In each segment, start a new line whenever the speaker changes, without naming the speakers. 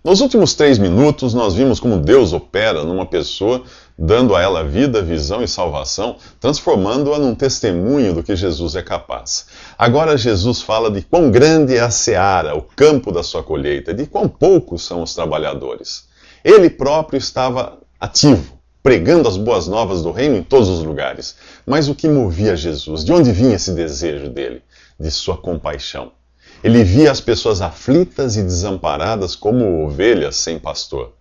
Nos últimos 3 minutos, nós vimos como Deus opera numa pessoa, dando a ela vida, visão e salvação, transformando-a num testemunho do que Jesus é capaz. Agora Jesus fala de quão grande é a seara, o campo da sua colheita, de quão poucos são os trabalhadores. Ele próprio estava ativo, pregando as boas novas do reino em todos os lugares. Mas o que movia Jesus? De onde vinha esse desejo dele? De sua compaixão. Ele via as pessoas aflitas e desamparadas como ovelhas sem pastor.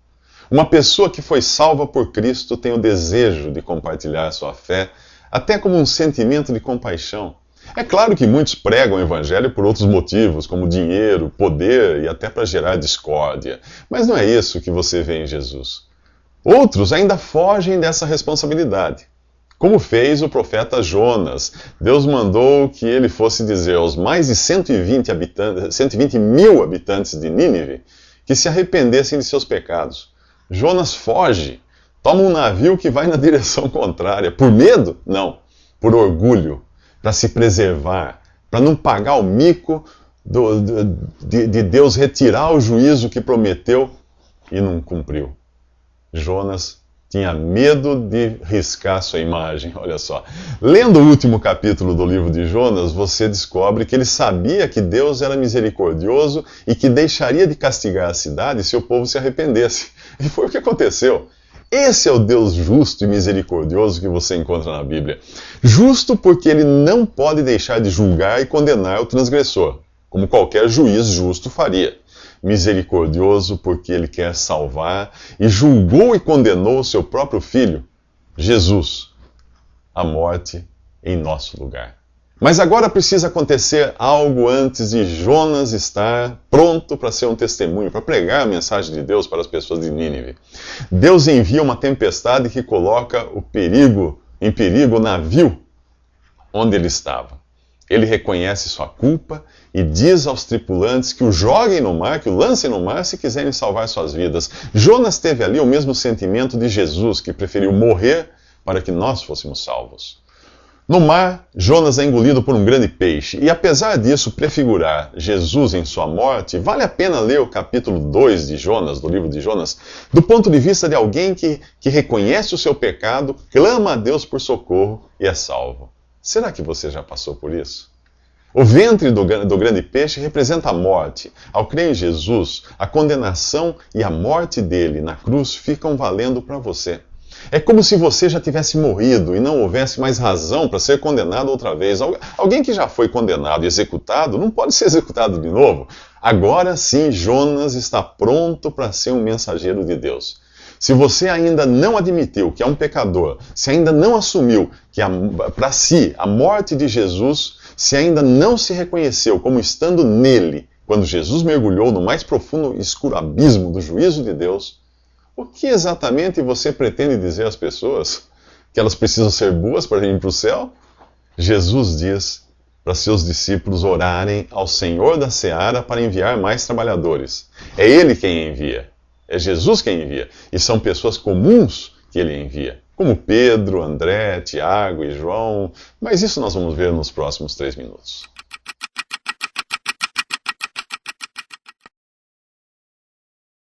Uma pessoa que foi salva por Cristo tem o desejo de compartilhar sua fé, até como um sentimento de compaixão. É claro que muitos pregam o evangelho por outros motivos, como dinheiro, poder e até para gerar discórdia. Mas não é isso que você vê em Jesus. Outros ainda fogem dessa responsabilidade. Como fez o profeta Jonas. Deus mandou que ele fosse dizer aos mais de 120 mil habitantes de Nínive que se arrependessem de seus pecados. Jonas foge, toma um navio que vai na direção contrária. Por medo? Não. Por orgulho, para se preservar, para não pagar o mico de Deus retirar o juízo que prometeu e não cumpriu. Jonas tinha medo de riscar sua imagem, olha só. Lendo o último capítulo do livro de Jonas, você descobre que ele sabia que Deus era misericordioso e que deixaria de castigar a cidade se o povo se arrependesse. E foi o que aconteceu. Esse é o Deus justo e misericordioso que você encontra na Bíblia. Justo porque ele não pode deixar de julgar e condenar o transgressor, como qualquer juiz justo faria. Misericordioso porque ele quer salvar e julgou e condenou o seu próprio filho, Jesus, à morte em nosso lugar. Mas agora precisa acontecer algo antes de Jonas estar pronto para ser um testemunho, para pregar a mensagem de Deus para as pessoas de Nínive. Deus envia uma tempestade que coloca em perigo o navio onde ele estava. Ele reconhece sua culpa e diz aos tripulantes que o joguem no mar, que o lancem no mar se quiserem salvar suas vidas. Jonas teve ali o mesmo sentimento de Jesus, que preferiu morrer para que nós fôssemos salvos. No mar, Jonas é engolido por um grande peixe, e apesar disso prefigurar Jesus em sua morte, vale a pena ler o capítulo 2 de Jonas, do livro de Jonas, do ponto de vista de alguém que reconhece o seu pecado, clama a Deus por socorro e é salvo. Será que você já passou por isso? O ventre do grande peixe representa a morte. Ao crer em Jesus, a condenação e a morte dele na cruz ficam valendo para você. É como se você já tivesse morrido e não houvesse mais razão para ser condenado outra vez. Alguém que já foi condenado e executado não pode ser executado de novo. Agora sim, Jonas está pronto para ser um mensageiro de Deus. Se você ainda não admitiu que é um pecador, se ainda não assumiu que para si a morte de Jesus, se ainda não se reconheceu como estando nele, quando Jesus mergulhou no mais profundo e escuro abismo do juízo de Deus, o que exatamente você pretende dizer às pessoas? Que elas precisam ser boas para ir para o céu? Jesus diz para seus discípulos orarem ao Senhor da seara para enviar mais trabalhadores. É Ele quem envia. É Jesus quem envia. E são pessoas comuns que Ele envia. Como Pedro, André, Tiago e João. Mas isso nós vamos ver nos próximos 3 minutos.